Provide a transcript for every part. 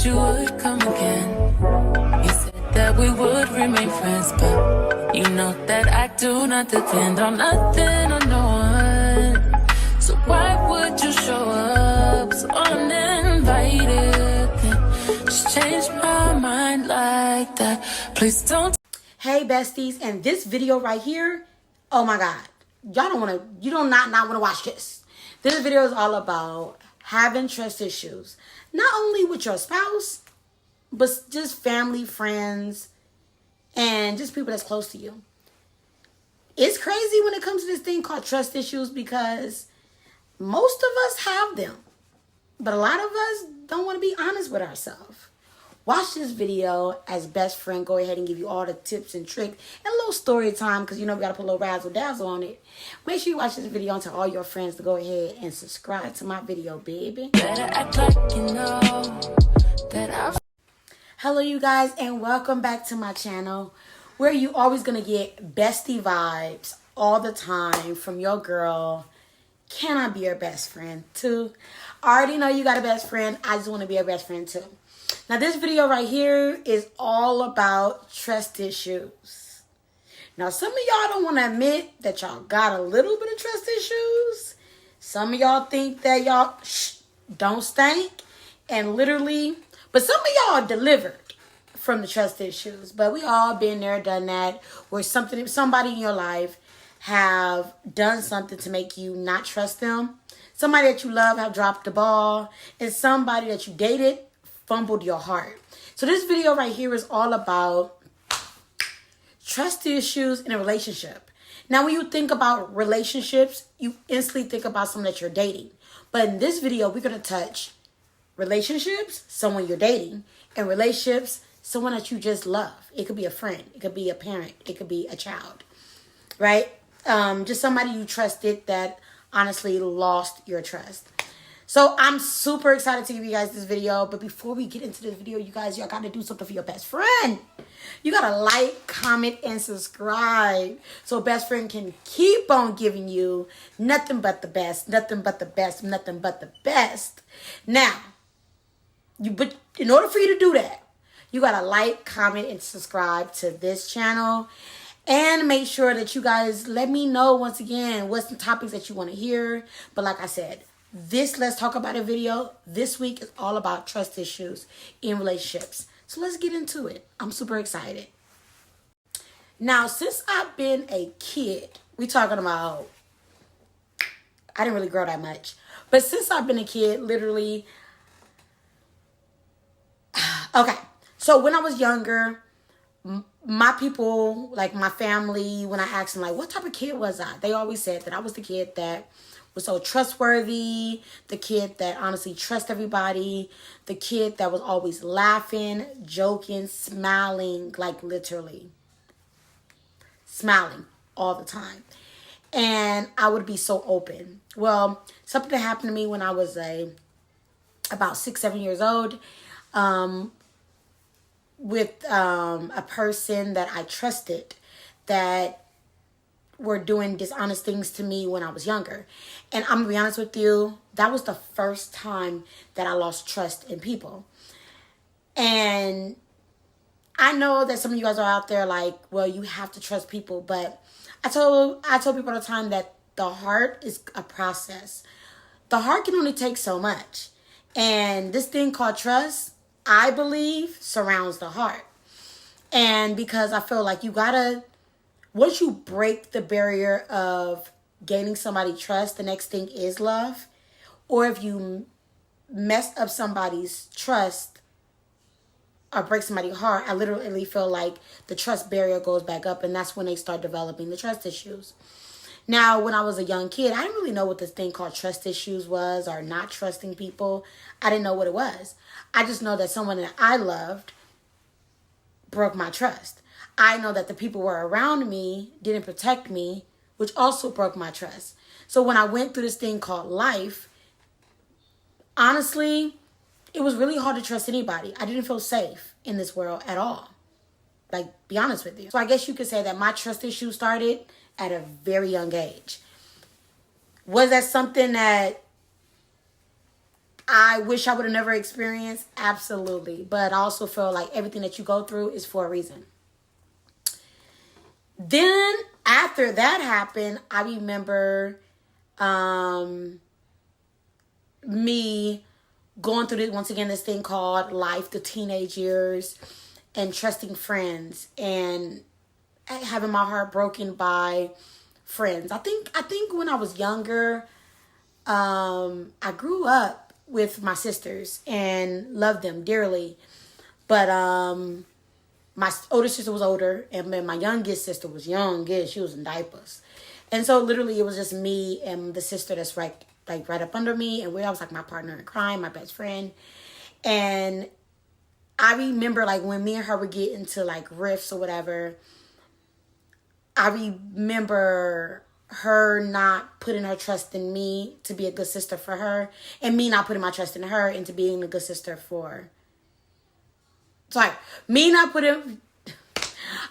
you would come again. You said that we would remain friends, but you know that I do not depend on nothing or no one. So why would you show up so uninvited? Just change my mind like that. Please don't. Hey besties, and this video right here, oh my god, you do not want to watch this. This video is all about having trust issues, not only with your spouse, but just family, friends, and just people that's close to you. It's crazy when it comes to this thing called trust issues because most of us have them, but a lot of us don't want to be honest with ourselves. Watch this video as best friend. Go ahead and give you all the tips and tricks and a little story time because you know we got to put a little razzle dazzle on it. Make sure you watch this video and tell all your friends to go ahead and subscribe to my video, baby. Better act like you know that I've. Hello, you guys, and welcome back to my channel where you always going to get bestie vibes all the time from your girl. Can I be your best friend too? I already know you got a best friend. I just want to be a best friend too. Now, this video right here is all about trust issues. Now, some of y'all don't want to admit that y'all got a little bit of trust issues. Some of y'all think that y'all don't stink. And literally, but some of y'all delivered from the trust issues. But we all been there, done that, where somebody in your life have done something to make you not trust them. Somebody that you love have dropped the ball. And somebody that you dated fumbled your heart. So this video right here is all about trust issues in a relationship. Now, when you think about relationships, you instantly think about someone that you're dating. But in this video, we're going to touch relationships, someone you're dating, and relationships, someone that you just love. It could be a friend. It could be a parent. It could be a child, right? Just somebody you trusted that honestly lost your trust. So I'm super excited to give you guys this video. But before we get into this video, you guys, y'all got to do something for your best friend. You got to like, comment, and subscribe so best friend can keep on giving you nothing but the best, nothing but the best, nothing but the best. Now, but in order for you to do that, you got to like, comment, and subscribe to this channel. And make sure that you guys let me know once again what's the topics that you want to hear. But like I said, this Let's Talk About It video this week is all about trust issues in relationships. So let's get into it. I'm super excited. Now, since I've been a kid, we talking about, I didn't really grow that much. But since I've been a kid, literally, okay. So when I was younger, my people, like my family, when I asked them, like, what type of kid was I? They always said that I was the kid that was so trustworthy, the kid that honestly trusts everybody, the kid that was always laughing, joking, smiling, like literally smiling all the time. And I would be so open. Well, something that happened to me when I was about 6, 7 years old, with a person that I trusted that were doing dishonest things to me when I was younger. And I'm gonna be honest with you, that was the first time that I lost trust in people. And I know that some of you guys are out there like, well, you have to trust people, but I told people all the time that the heart is a process. The heart can only take so much. And this thing called trust, I believe, surrounds the heart. And because I feel like you gotta, once you break the barrier of gaining somebody's trust, the next thing is love. Or if you mess up somebody's trust or break somebody's heart, I literally feel like the trust barrier goes back up, and that's when they start developing the trust issues. Now, when I was a young kid, I didn't really know what this thing called trust issues was, or not trusting people. I didn't know what it was. I just know that someone that I loved broke my trust. I know that the people who were around me didn't protect me, which also broke my trust. So when I went through this thing called life, honestly, it was really hard to trust anybody. I didn't feel safe in this world at all. Like, be honest with you. So I guess you could say that my trust issues started at a very young age. Was that something that I wish I would have never experienced, absolutely. But I also feel like everything that you go through is for a reason. Then after that happened, I remember me going through this, once again, this thing called life, the teenage years, and trusting friends, and having my heart broken by friends. I think when I was younger, I grew up with my sisters and loved them dearly. But my older sister was older, and then my youngest sister was youngest. She was in diapers. And so literally it was just me and the sister that's right up under me, and I was like my partner in crime, my best friend. And I remember like when me and her would get into like riffs or whatever, I remember her not putting her trust in me to be a good sister for her, and me not putting my trust in her into being a good sister for... Sorry,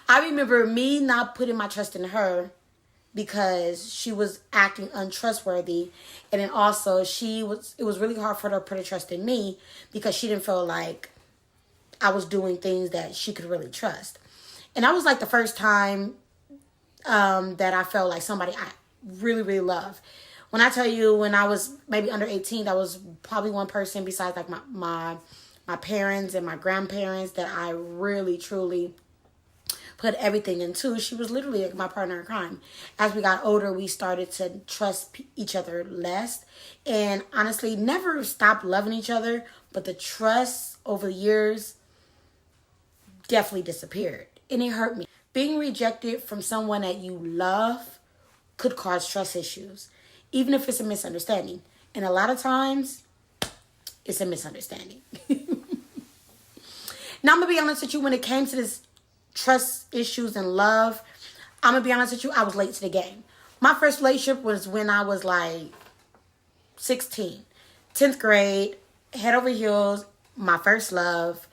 I remember me not putting my trust in her because she was acting untrustworthy. And then also it was really hard for her to put her trust in me because she didn't feel like I was doing things that she could really trust. And that was like the first time that I felt like somebody I really, really love. When I tell you, when I was maybe under 18, that was probably one person besides like my parents and my grandparents that I really, truly put everything into. She was literally like my partner in crime. As we got older, we started to trust each other less, and honestly never stopped loving each other, but the trust over the years definitely disappeared, and it hurt me. Being rejected from someone that you love could cause trust issues, even if it's a misunderstanding. And a lot of times it's a misunderstanding. Now, I'm going to be honest with you, when it came to this trust issues and love, I'm going to be honest with you, I was late to the game. My first relationship was when I was like 16. 10th grade, head over heels, my first love.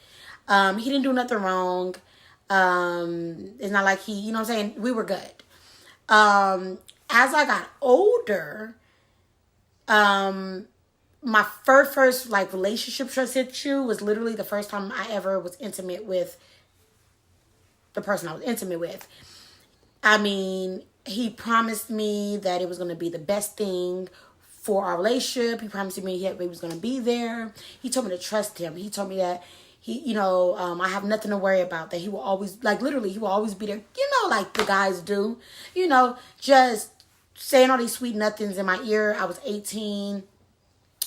He didn't do nothing wrong. It's not like you know what I'm saying? We were good. As I got older, my first like relationship trust issue was literally the first time I ever was intimate with the person I was intimate with. I mean, he promised me that it was going to be the best thing for our relationship. He promised me he was going to be there. He told me to trust him. He told me that I have nothing to worry about, that he will always, like literally, he will always be there. You know, like the guys do, just saying all these sweet nothings in my ear. I was 18.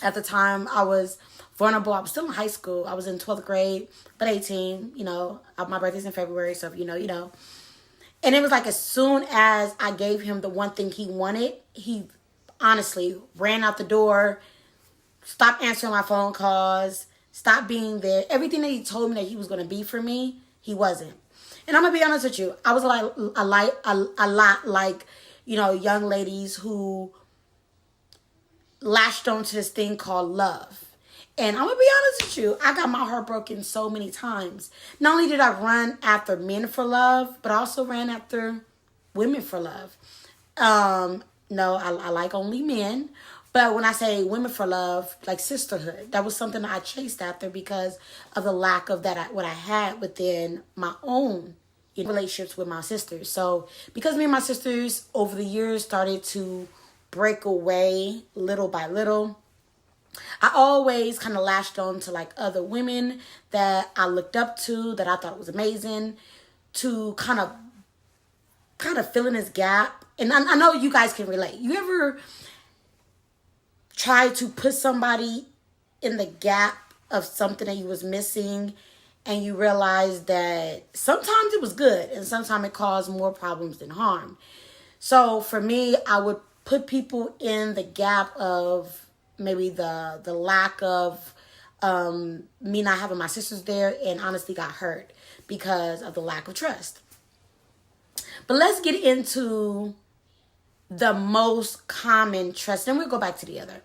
At the time, I was vulnerable. I was still in high school. I was in 12th grade, but 18, my birthday's in February, so if you know. And it was like as soon as I gave him the one thing he wanted, he honestly ran out the door, stopped answering my phone calls, stopped being there. Everything that he told me that he was going to be for me, he wasn't. And I'm going to be honest with you. I was a lot like, young ladies who latched onto this thing called love. And I'm going to be honest with you, I got my heart broken so many times. Not only did I run after men for love, but I also ran after women for love. No, I like only men. But when I say women for love, like sisterhood, that was something that I chased after because of the lack of that, what I had within my own relationships with my sisters. So because me and my sisters over the years started to break away little by little, I always kind of latched on to like other women that I looked up to, that I thought was amazing, to kind of fill in this gap. And I know you guys can relate. You ever try to put somebody in the gap of something that you was missing, and you realize that sometimes it was good and sometimes it caused more problems than harm? So for me, I would put people in the gap of maybe the lack of me not having my sisters there, and honestly got hurt because of the lack of trust. But let's get into the most common trust, and we'll go back to the other,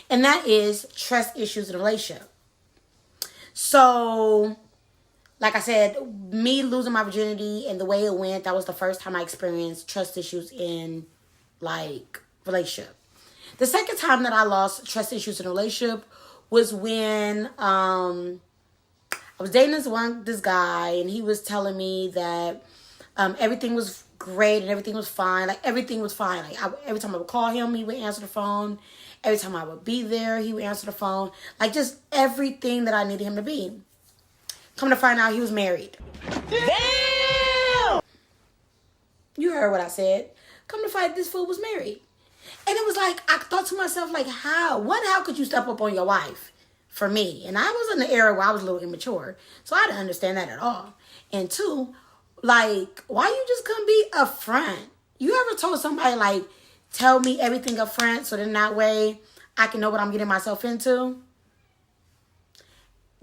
and that is trust issues in a relationship. So like I said, me losing my virginity and the way it went, that was the first time I experienced trust issues in like relationship. The second time that I lost trust issues in a relationship was when I was dating this guy, and he was telling me that everything was great and everything was fine. Like, everything was fine. Like, every time I would call him, he would answer the phone. Every time I would be there, he would answer the phone. Like, just everything that I needed him to be. Come to find out, he was married. Damn! You heard what I said. Come to find, this fool was married. And it was like, I thought to myself, like, how could you step up on your wife for me? And I was in the era where I was a little immature. So I didn't understand that at all. And two, like, why you just couldn't be upfront? You ever told somebody, like, tell me everything up front so then that way I can know what I'm getting myself into?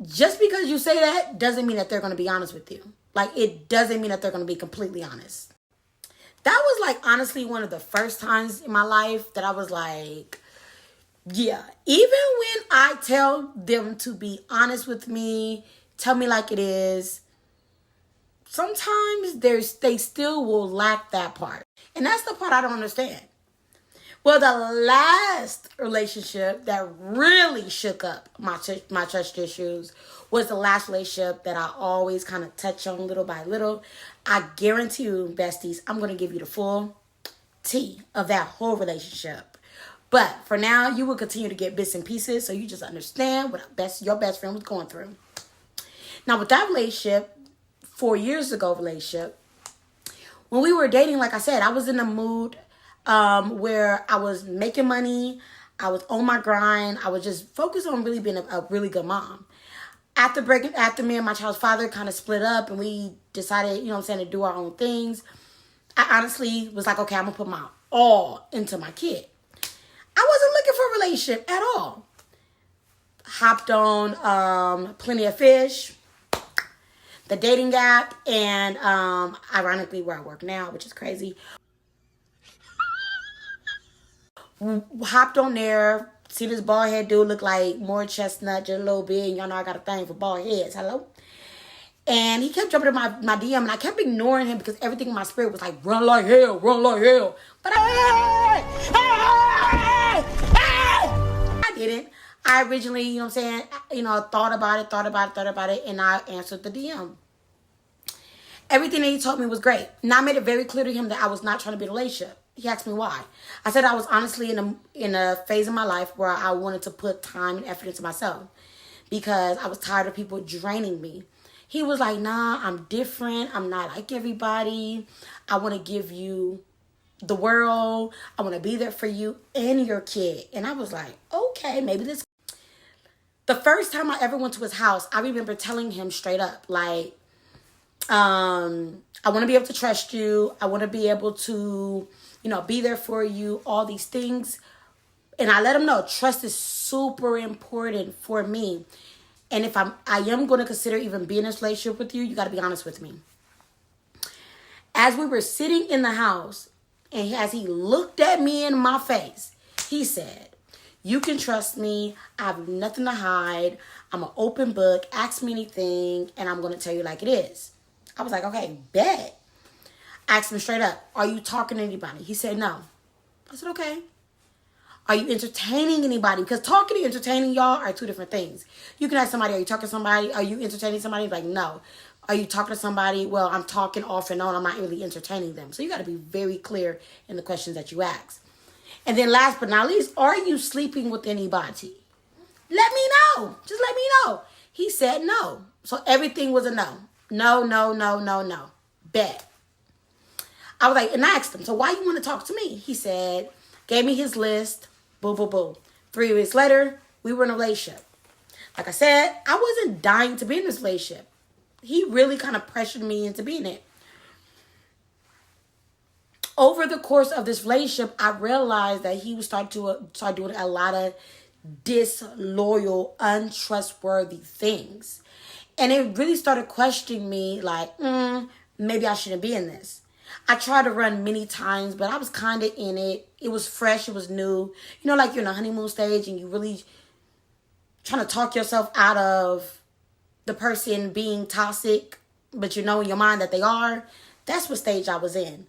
Just because you say that doesn't mean that they're going to be honest with you. Like, it doesn't mean that they're going to be completely honest. That was, like, honestly one of the first times in my life that I was like, yeah, even when I tell them to be honest with me, tell me like it is, sometimes they still will lack that part. And that's the part I don't understand. Well, the last relationship that really shook up my trust issues was the last relationship that I always kind of touch on little by little. I guarantee you, besties, I'm going to give you the full tea of that whole relationship. But for now, you will continue to get bits and pieces so you just understand what your best friend was going through. Now, with that relationship, 4 years ago relationship, when we were dating, like I said, I was in a mood where I was making money. I was on my grind. I was just focused on really being a really good mom. After me and my child's father kind of split up and we decided, to do our own things, I honestly was like, okay, I'm going to put my all into my kid. I wasn't looking for a relationship at all. Hopped on Plenty of Fish, the dating app, and ironically where I work now, which is crazy. Hopped on there, see this bald head dude look like more chestnut, just a little bit. And y'all know I got a thing for bald heads. Hello? And he kept jumping in my DM, and I kept ignoring him because everything in my spirit was like, run like hell, run like hell. But I didn't. I originally, thought about it, and I answered the DM. Everything that he told me was great. And I made it very clear to him that I was not trying to be in a relationship. He asked me why. I said I was honestly in a phase of my life where I wanted to put time and effort into myself because I was tired of people draining me. He was like, nah, I'm different. I'm not like everybody. I want to give you the world. I want to be there for you and your kid. And I was like, okay, maybe this. The first time I ever went to his house, I remember telling him straight up, like, I want to be able to trust you. I want to be able to, be there for you, all these things. And I let him know trust is super important for me. And if I am going to consider even being in this relationship with you, you got to be honest with me. As we were sitting in the house, and as he looked at me in my face, he said, you can trust me. I have nothing to hide. I'm an open book. Ask me anything, and I'm going to tell you like it is. I was like, okay, bet. Asked him straight up, are you talking to anybody? He said no. I said, okay. Are you entertaining anybody? Because talking and entertaining, y'all, are two different things. You can ask somebody, are you talking to somebody? Are you entertaining somebody? Like, no. Are you talking to somebody? Well, I'm talking off and on. I'm not really entertaining them. So you got to be very clear in the questions that you ask. And then last but not least, are you sleeping with anybody? Let me know. Just let me know. He said no. So everything was a no. No. Bet. I was like, and I asked him, so why you want to talk to me? He said, gave me his list. Boom, boom, boom. 3 weeks later, we were in a relationship. Like I said, I wasn't dying to be in this relationship. He really kind of pressured me into being it. Over the course of this relationship, I realized that he would start doing a lot of disloyal, untrustworthy things. And it really started questioning me like, maybe I shouldn't be in this. I tried to run many times, but I was kind of in it. It was fresh. It was new. Like you're in a honeymoon stage and you really trying to talk yourself out of the person being toxic, but you know in your mind that they are. That's what stage I was in.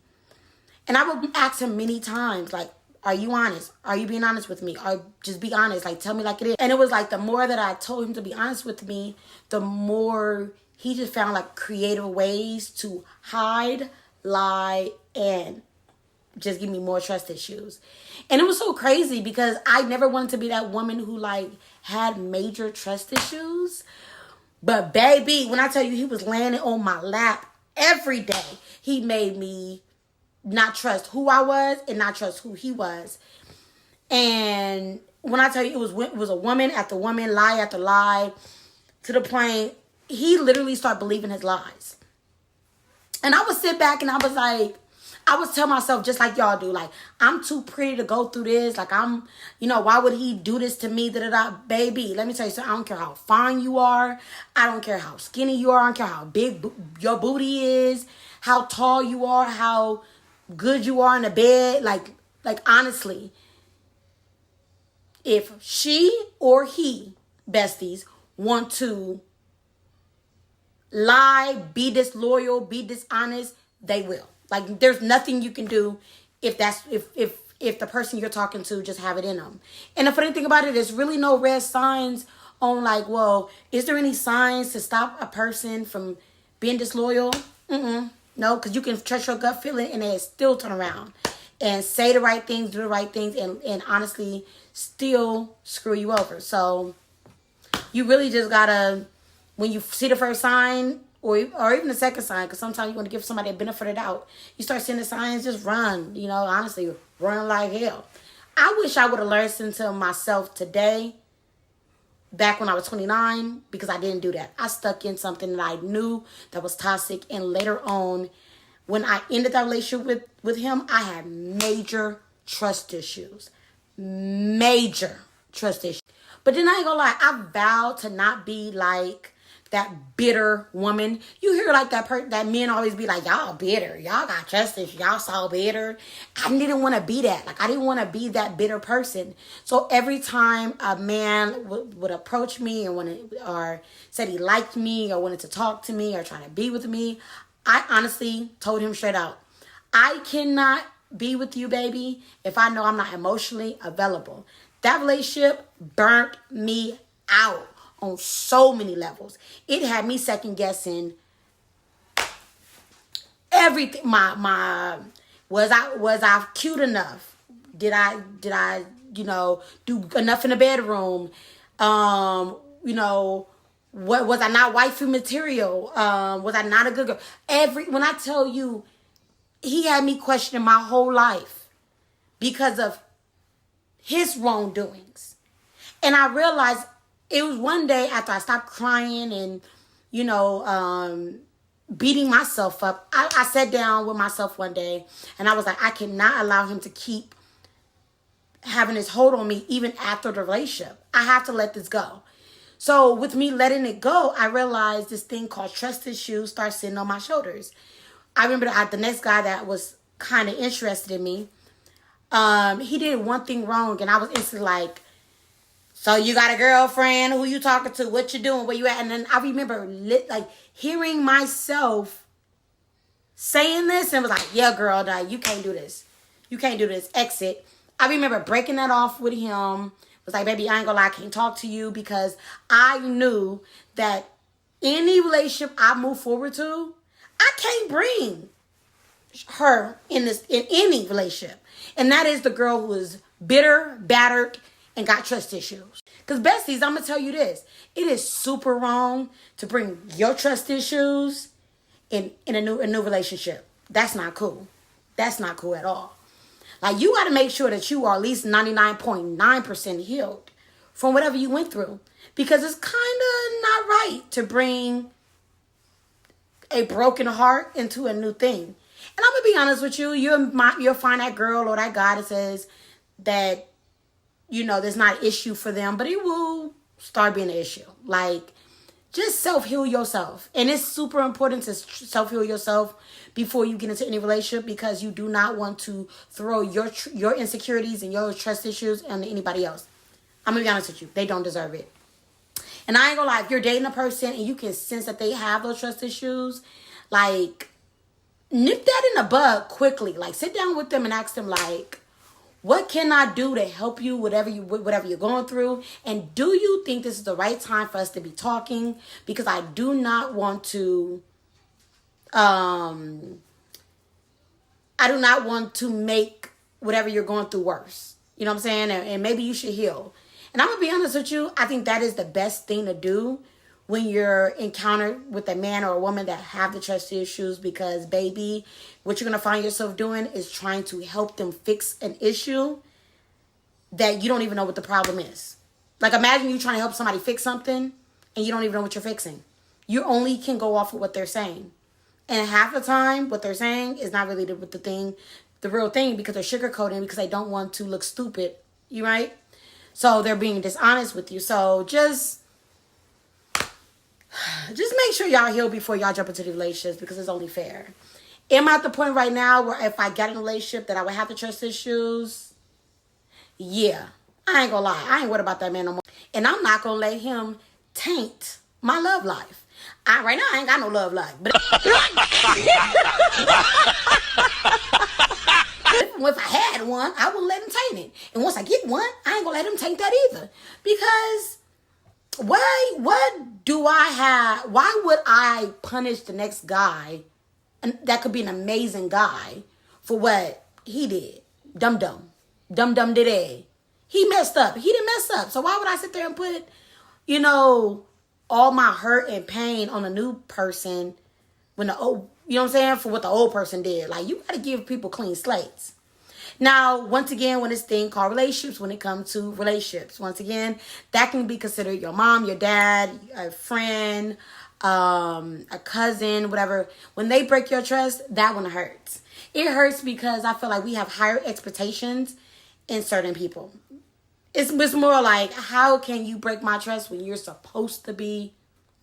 And I would ask him many times, like, Are you honest? Are you being honest with me? Or just be honest. Like, tell me like it is. And it was like the more that I told him to be honest with me, the more he just found like creative ways to hide, lie, and just give me more trust issues. And it was so crazy because I never wanted to be that woman who like had major trust issues. But baby, when I tell you he was landing on my lap every day, he made me not trust who I was and not trust who he was. And when I tell you it was a woman after woman, lie after lie, to the point he literally started believing his lies. And I would sit back and I was like, I would tell myself just like y'all do, like, I'm too pretty to go through this. Like, why would he do this to me? Baby, let me tell you something. I don't care how fine you are. I don't care how skinny you are. I don't care how big your booty is, how tall you are, how good you are in the bed. Like honestly, if she or he, besties, want to lie, be disloyal, be dishonest, they will. Like, there's nothing you can do if the person you're talking to just have it in them. And the funny thing about it, there's really no red signs on like, well, is there any signs to stop a person from being disloyal? No, because you can trust your gut feeling and they still turn around and say the right things, do the right things, and honestly still screw you over. So you really just gotta, when you see the first sign, or even the second sign, because sometimes you want to give somebody a benefit of the doubt. You start seeing the signs, just run. Honestly, run like hell. I wish I would have listened to myself today, back when I was 29, because I didn't do that. I stuck in something that I knew that was toxic, and later on, when I ended that relationship with him, I had major trust issues. Major trust issues. But then I ain't gonna lie, I vowed to not be like that bitter woman. You hear like that men always be like, y'all bitter, y'all got trust issues, y'all so bitter. I didn't want to be that. Like, I didn't want to be that bitter person. So every time a man would approach me or said he liked me or wanted to talk to me or try to be with me, I honestly told him straight out, I cannot be with you, baby, if I know I'm not emotionally available. That relationship burnt me out on so many levels. It had me second guessing everything. Was I cute enough? Did I do enough in the bedroom? What was I not wifey material? Was I not a good girl? When I tell you, he had me questioning my whole life because of his wrongdoings. And I realized it was one day after I stopped crying and, beating myself up. I sat down with myself one day and I was like, I cannot allow him to keep having his hold on me even after the relationship. I have to let this go. So with me letting it go, I realized this thing called trust issues started sitting on my shoulders. I remember the next guy that was kind of interested in me, he did one thing wrong and I was instantly like, so you got a girlfriend? Who you talking to? What you doing? Where you at? And then I remember hearing myself saying this and was like, yeah, girl, you can't do this. You can't do this. Exit. I remember breaking that off with him. Was like, baby, I ain't gonna lie, I can't talk to you because I knew that any relationship I move forward to, I can't bring her in any relationship. And that is the girl who is bitter, battered, and got trust issues. Because besties, I'm going to tell you this. It is super wrong to bring your trust issues in a new relationship. That's not cool. That's not cool at all. Like, you got to make sure that you are at least 99.9% healed from whatever you went through. Because it's kind of not right to bring a broken heart into a new thing. And I'm going to be honest with you. You'll find that girl or that guy that says that, there's not an issue for them, but it will start being an issue. Like, just self-heal yourself. And it's super important to self-heal yourself before you get into any relationship because you do not want to throw your insecurities and your trust issues on anybody else. I'm going to be honest with you. They don't deserve it. And I ain't going to lie. If you're dating a person and you can sense that they have those trust issues, like, nip that in the bud quickly. Like, sit down with them and ask them, like, What can I do to help you, whatever you're going through? And do you think this is the right time for us to be talking? Because I do not want to make whatever you're going through worse. You know what I'm saying? And maybe you should heal. And I'm going to be honest with you. I think that is the best thing to do when you're encountered with a man or a woman that have the trust issues, because baby, what you're going to find yourself doing is trying to help them fix an issue that you don't even know what the problem is. Like, imagine you trying to help somebody fix something and you don't even know what you're fixing. You only can go off of what they're saying. And half the time, what they're saying is not really the real thing, because they're sugarcoating, because they don't want to look stupid. You right? So they're being dishonest with you. So just make sure y'all heal before y'all jump into the relationships, because it's only fair. Am I at the point right now where if I got in a relationship that I would have the trust issues? Yeah. I ain't gonna lie. I ain't worried about that man no more. And I'm not gonna let him taint my love life. Right now, I ain't got no love life. But if I had one, I wouldn't let him taint it. And once I get one, I ain't gonna let him taint that either. Because what do I have? Why would I punish the next guy, and that could be an amazing guy, for what he did? Dum did it. He messed up. He didn't mess up. So why would I sit there and put, all my hurt and pain on a new person when the old, you know what I'm saying, for what the old person did? Like, you got to give people clean slates. Now, once again, when this thing called relationships, when it comes to relationships, once again, that can be considered your mom, your dad, a friend, a cousin, whatever. When they break your trust, that one hurts. It hurts because I feel like we have higher expectations in certain people. It's more like, how can you break my trust when you're supposed to be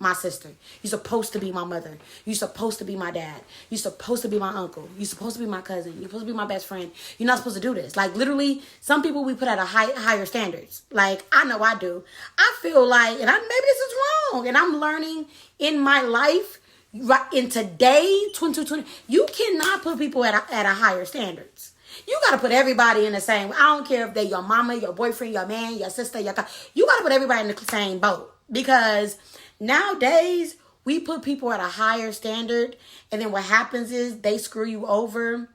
my sister? You're supposed to be my mother. You're supposed to be my dad. You're supposed to be my uncle. You're supposed to be my cousin. You're supposed to be my best friend. You're not supposed to do this. Like, literally, some people we put at higher standards. Like, I know I do. I feel like, maybe this is wrong, and I'm learning in my life, right in today, 2020, you cannot put people at a higher standards. You got to put everybody in the same. I don't care if they're your mama, your boyfriend, your man, your sister, you got to put everybody in the same boat. Because nowadays, we put people at a higher standard, and then what happens is they screw you over,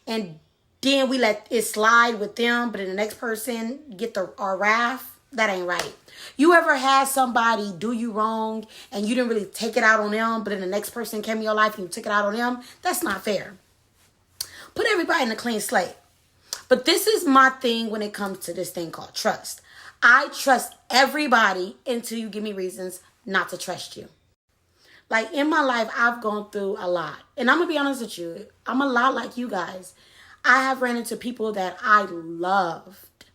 and then we let it slide with them, but then the next person get our wrath. That ain't right. You ever had somebody do you wrong, and you didn't really take it out on them, but then the next person came in your life and you took it out on them? That's not fair. Put everybody in a clean slate. But this is my thing when it comes to this thing called trust. I trust everybody until you give me reasons not to trust you. Like, in my life, I've gone through a lot. And I'm going to be honest with you. I'm a lot like you guys. I have ran into people that I loved.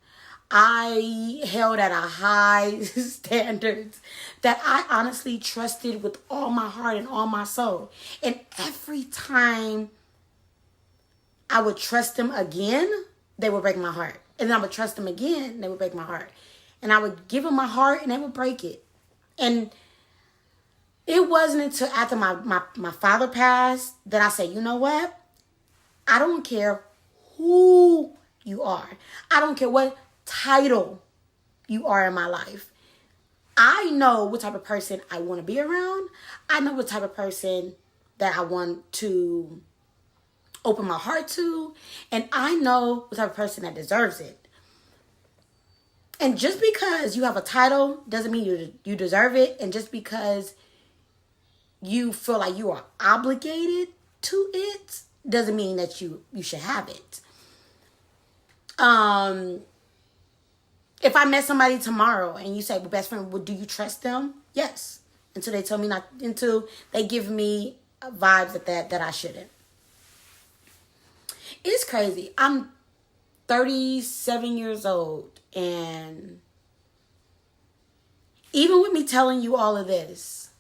I held at a high standards that I honestly trusted with all my heart and all my soul. And every time I would trust them again, they would break my heart. And then I would trust them again, they would break my heart. And I would give them my heart, and they would break it. And it wasn't until after my father passed that I said, you know what? I don't care who you are. I don't care what title you are in my life. I know what type of person I want to be around. I know what type of person that I want to open my heart to, and I know what type of person that deserves it. And just because you have a title doesn't mean you deserve it, and just because you feel like you are obligated to it doesn't mean that you should have it. If I met somebody tomorrow and you say, well, best friend, well, do you trust them? Yes. Until they tell me not, until they give me vibes that I shouldn't. It's crazy. I'm 37 years old, and even with me telling you all of this,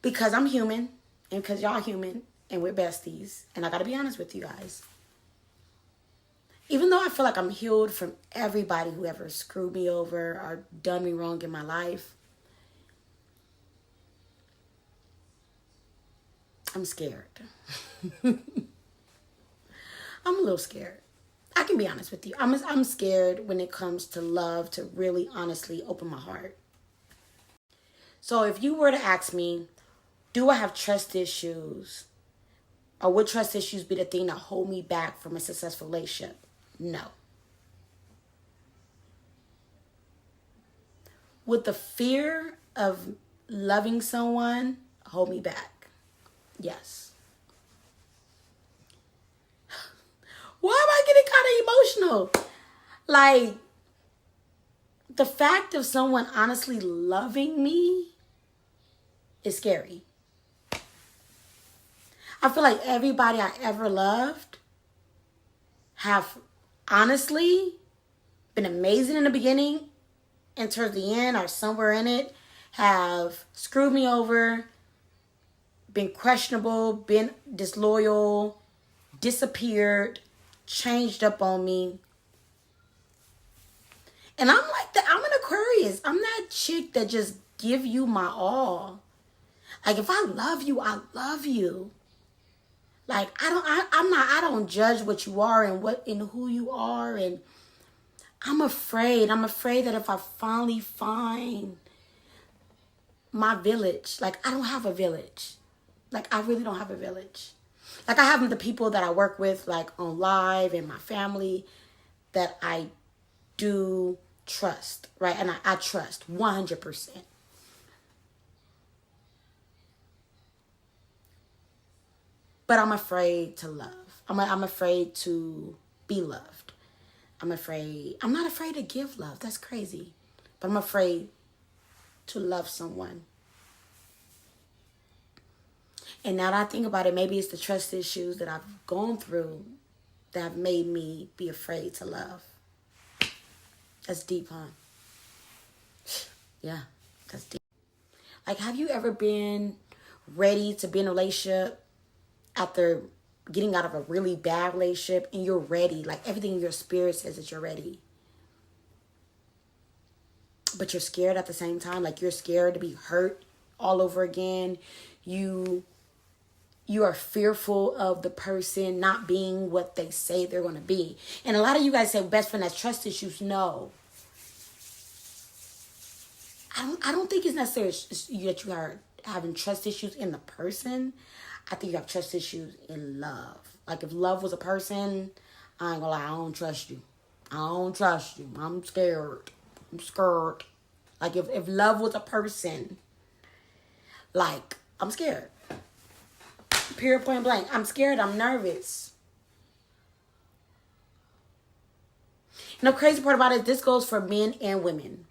because I'm human, and because y'all human, and we're besties, and I gotta be honest with you guys. Even though I feel like I'm healed from everybody who ever screwed me over or done me wrong in my life, I'm scared. I'm a little scared. I can be honest with you. I'm scared when it comes to love, to really honestly open my heart. So if you were to ask me, do I have trust issues? Or would trust issues be the thing that hold me back from a successful relationship? No. Would the fear of loving someone hold me back? Yes. Why am I getting kind of emotional? Like, the fact of someone honestly loving me is scary. I feel like everybody I ever loved have honestly been amazing in the beginning, and towards the end or somewhere in it have screwed me over, been questionable, been disloyal, disappeared, changed up on me. And I'm like that. I'm an Aquarius. I'm that chick that just give you my all. Like, if I love you, I love you. Like, I don't judge what you are and who you are. And I'm afraid that if I finally find my village, like, I don't have a village. Like, I really don't have a village. Like, I have the people that I work with, like, on live, and my family that I do trust, right? And I trust 100%. But I'm afraid to love. I'm afraid to be loved. I'm not afraid to give love. That's crazy. But I'm afraid to love someone. And now that I think about it, maybe it's the trust issues that I've gone through that have made me be afraid to love. That's deep, huh? Yeah, that's deep. Like, have you ever been ready to be in a relationship after getting out of a really bad relationship, and you're ready? Like, everything in your spirit says that you're ready, but you're scared at the same time. Like, you're scared to be hurt all over again. You are fearful of the person not being what they say they're going to be. And a lot of you guys say best friend has trust issues. No. I don't think it's necessary that you are having trust issues in the person. I think you have trust issues in love. Like, if love was a person, I ain't gonna lie, I don't trust you. I don't trust you. I'm scared. Like, if love was a person, like, I'm scared. Period, point blank. I'm scared. I'm nervous. And the crazy part about it, this goes for men and women.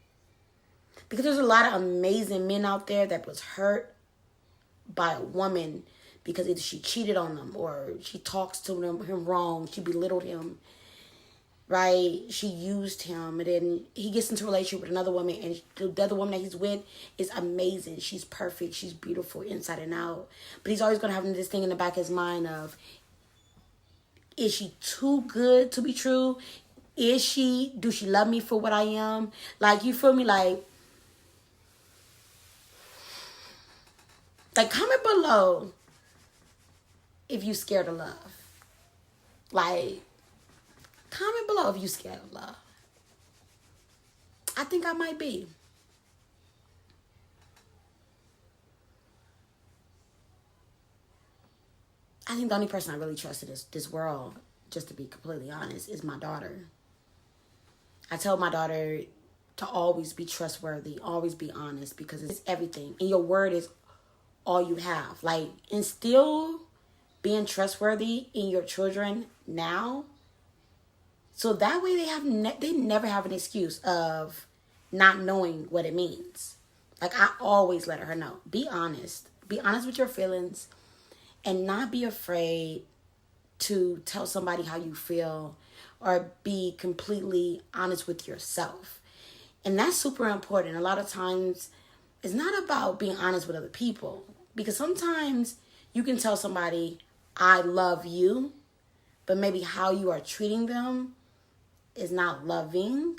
Because there's a lot of amazing men out there that was hurt by a woman because either she cheated on them or she talks to him wrong. She belittled him, right? She used him. And then he gets into a relationship with another woman, and the other woman that he's with is amazing. She's perfect. She's beautiful inside and out. But he's always going to have this thing in the back of his mind of, is she too good to be true? Do she love me for what I am? Like, you feel me? Like, comment below if you scared of love. Like, comment below if you scared of love. I think I might be. I think the only person I really trust in this world, just to be completely honest, is my daughter. I tell my daughter to always be trustworthy, always be honest, because it's everything. And your word is all you have. Like, instill being trustworthy in your children now, so that way they never have an excuse of not knowing what it means. Like, I always let her know, be honest with your feelings, and not be afraid to tell somebody how you feel, or be completely honest with yourself. And that's super important. A lot of times it's not about being honest with other people, because sometimes you can tell somebody, I love you, but maybe how you are treating them is not loving,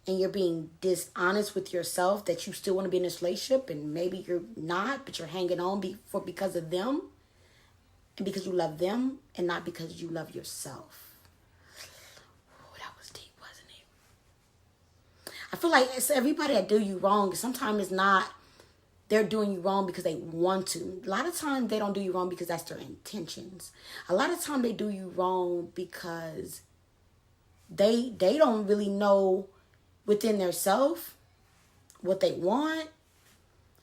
and you're being dishonest with yourself that you still want to be in this relationship, and maybe you're not, but you're hanging on because of them, and because you love them, and not because you love yourself. I feel like it's everybody that do you wrong. Sometimes it's not they're doing you wrong because they want to. A lot of times they don't do you wrong because that's their intentions. A lot of times they do you wrong because they don't really know within their self what they want.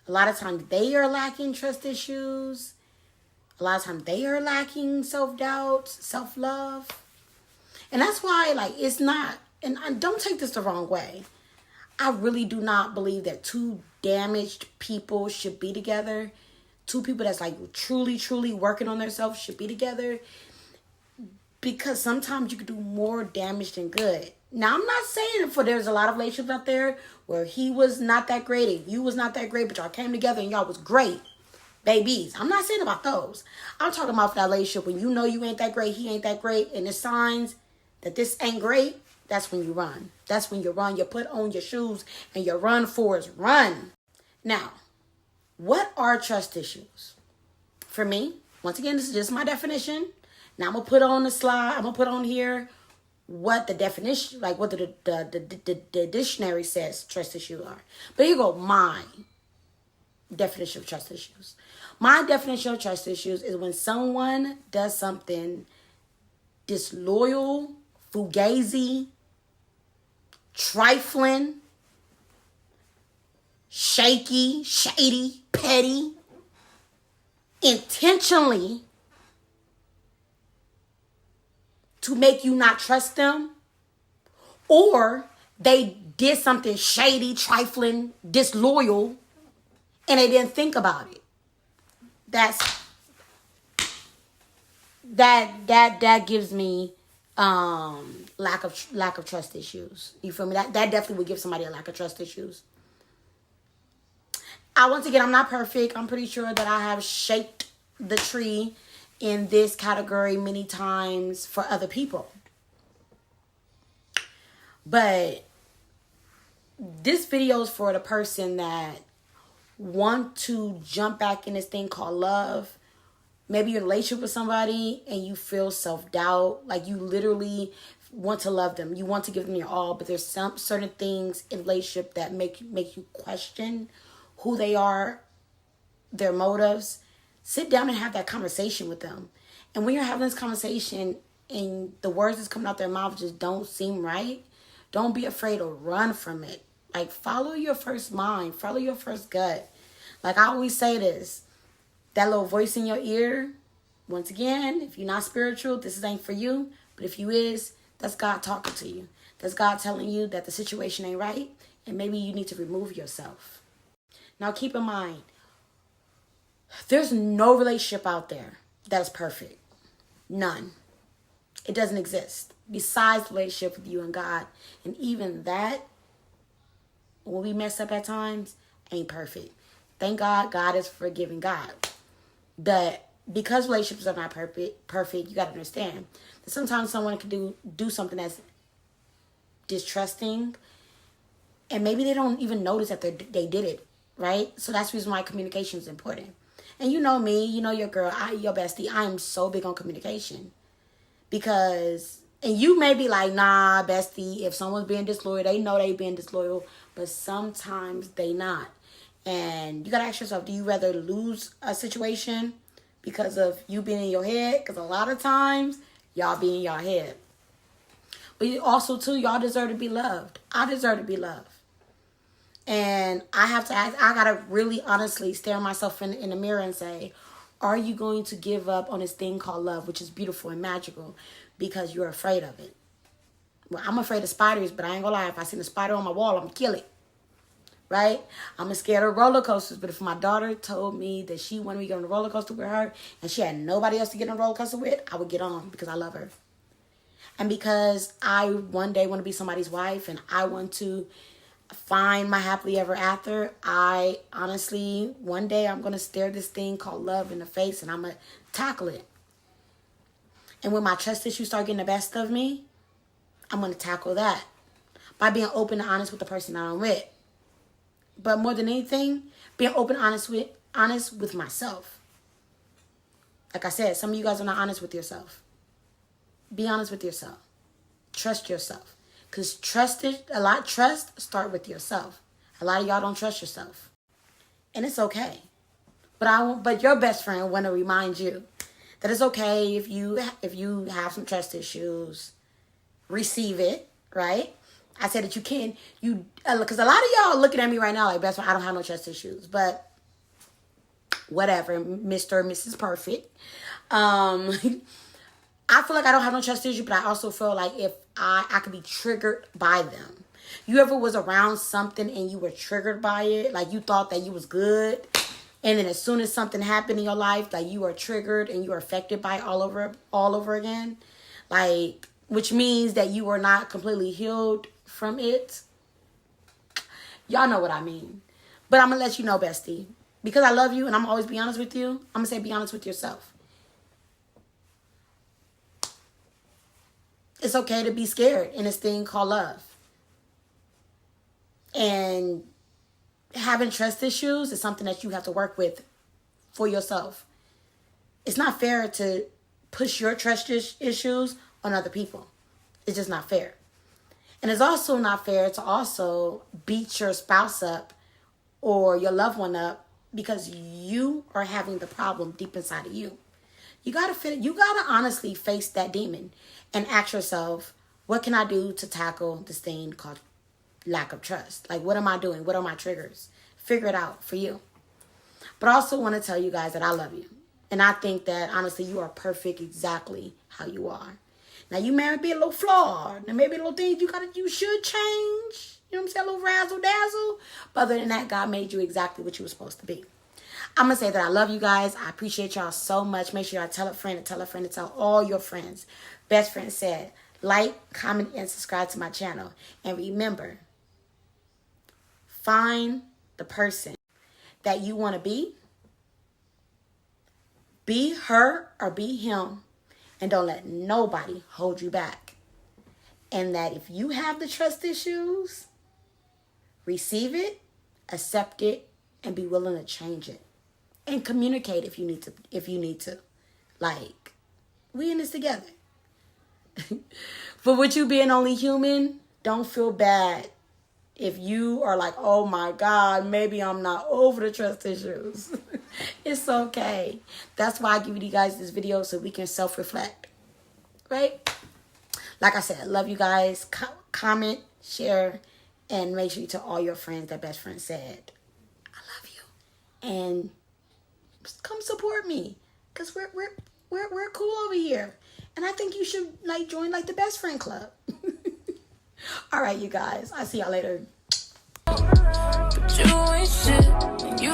A lot of times they are lacking trust issues. A lot of times they are lacking self-doubt, self-love. And that's why, like, it's not, and don't take this the wrong way. I really do not believe that two damaged people should be together. Two people that's like truly, truly working on themselves should be together. Because sometimes you can do more damage than good. Now, I'm not saying there's a lot of relationships out there where he was not that great and you was not that great, but y'all came together and y'all was great. Babies. I'm not saying about those. I'm talking about that relationship when you know you ain't that great, he ain't that great, and there's signs that this ain't great. That's when you run. That's when you run. You put on your shoes and you run for his run. Now, what are trust issues? For me, once again, this is just my definition. Now I'm going to put on the slide. I'm going to put on here what the definition, like what the dictionary says trust issues are. But here you go, my definition of trust issues. My definition of trust issues is when someone does something disloyal, fugazi, trifling, shaky, shady, petty, intentionally to make you not trust them, or they did something shady, trifling, disloyal, and they didn't think about it. That gives me lack of trust issues. You feel me? That definitely would give somebody a lack of trust issues. Once again, I'm not perfect. I'm pretty sure that I have shaped the tree in this category many times for other people. But this video is for the person that want to jump back in this thing called love. Maybe you're in a relationship with somebody and you feel self-doubt. Like you literally want to love them. You want to give them your all. But there's some certain things in relationship that make you question who they are, their motives. Sit down and have that conversation with them. And when you're having this conversation and the words that's coming out their mouth just don't seem right, don't be afraid to run from it. Like, follow your first mind. Follow your first gut. Like, I always say this. That little voice in your ear, once again, if you're not spiritual, this ain't for you. But if you is, that's God talking to you. That's God telling you that the situation ain't right. And maybe you need to remove yourself. Now, keep in mind, there's no relationship out there that is perfect. None. It doesn't exist. Besides the relationship with you and God. And even that, when we mess up at times, ain't perfect. Thank God, God is forgiving God. But because relationships are not perfect, you got to understand that sometimes someone can do something that's distrusting, and maybe they don't even notice that they did it, right? So that's the reason why communication is important. And you know me, you know your girl, your bestie, I'm so big on communication. Because, and you may be like, nah, bestie, if someone's being disloyal, they know they being disloyal, but sometimes they not. And you got to ask yourself, do you rather lose a situation because of you being in your head? Because a lot of times, y'all be in your head. But you also, too, y'all deserve to be loved. I deserve to be loved. And I have to ask, I got to really honestly stare myself in the mirror and say, are you going to give up on this thing called love, which is beautiful and magical, because you're afraid of it? Well, I'm afraid of spiders, but I ain't gonna lie. If I see a spider on my wall, I'm gonna kill it. Right? I'm scared of roller coasters, but if my daughter told me that she wanted me to get on a roller coaster with her and she had nobody else to get on a roller coaster with, I would get on because I love her. And because I one day want to be somebody's wife and I want to find my happily ever after, I honestly, one day I'm going to stare this thing called love in the face and I'm going to tackle it. And when my trust issues start getting the best of me, I'm going to tackle that by being open and honest with the person that I'm with. But more than anything, being open and honest with myself. Like I said, some of you guys are not honest with yourself. Be honest with yourself. Trust yourself. Because trust start with yourself. A lot of y'all don't trust yourself. And it's okay. But your best friend want to remind you that it's okay if you have some trust issues. Receive it, right? I said that because a lot of y'all looking at me right now like, best friend, I don't have no trust issues. But whatever, Mr. or Mrs. Perfect. I feel like I don't have no trust issues, but I also feel like if I could be triggered by them. You ever was around something and you were triggered by it? Like you thought that you was good. And then as soon as something happened in your life, like you are triggered and you are affected by it all over again. Like, which means that you are not completely healed from it. Y'all know what I mean. But I'm going to let you know, bestie. Because I love you and I'm always be honest with you, I'm going to say be honest with yourself. It's okay to be scared in this thing called love. And having trust issues is something that you have to work with for yourself. It's not fair to push your trust issues on other people. It's just not fair. And it's also not fair to also beat your spouse up or your loved one up because you are having the problem deep inside of you. You gotta honestly face that demon and ask yourself, what can I do to tackle this thing called lack of trust? Like, what am I doing? What are my triggers? Figure it out for you. But I also want to tell you guys that I love you. And I think that, honestly, you are perfect exactly how you are. Now, you may be a little flawed. There may be little things you should change. You know what I'm saying? A little razzle dazzle. But other than that, God made you exactly what you were supposed to be. I'm going to say that I love you guys. I appreciate y'all so much. Make sure y'all tell a friend and tell a friend and tell all your friends. Best friend said, like, comment, and subscribe to my channel. And remember, find the person that you want to be. Be her or be him. And don't let nobody hold you back. And that if you have the trust issues, receive it, accept it, and be willing to change it. And communicate if you need to. Like, we in this together. For with you being only human, don't feel bad. If you are like, oh my God, maybe I'm not over the trust issues. It's okay. That's why I give you guys this video so we can self-reflect. Right? Like I said, love you guys. Comment, share, and make sure you tell all your friends that best friend said, I love you. And just come support me. Because we're cool over here. And I think you should join the best friend club. All right, you guys. I'll see y'all later. But you ain't shit. You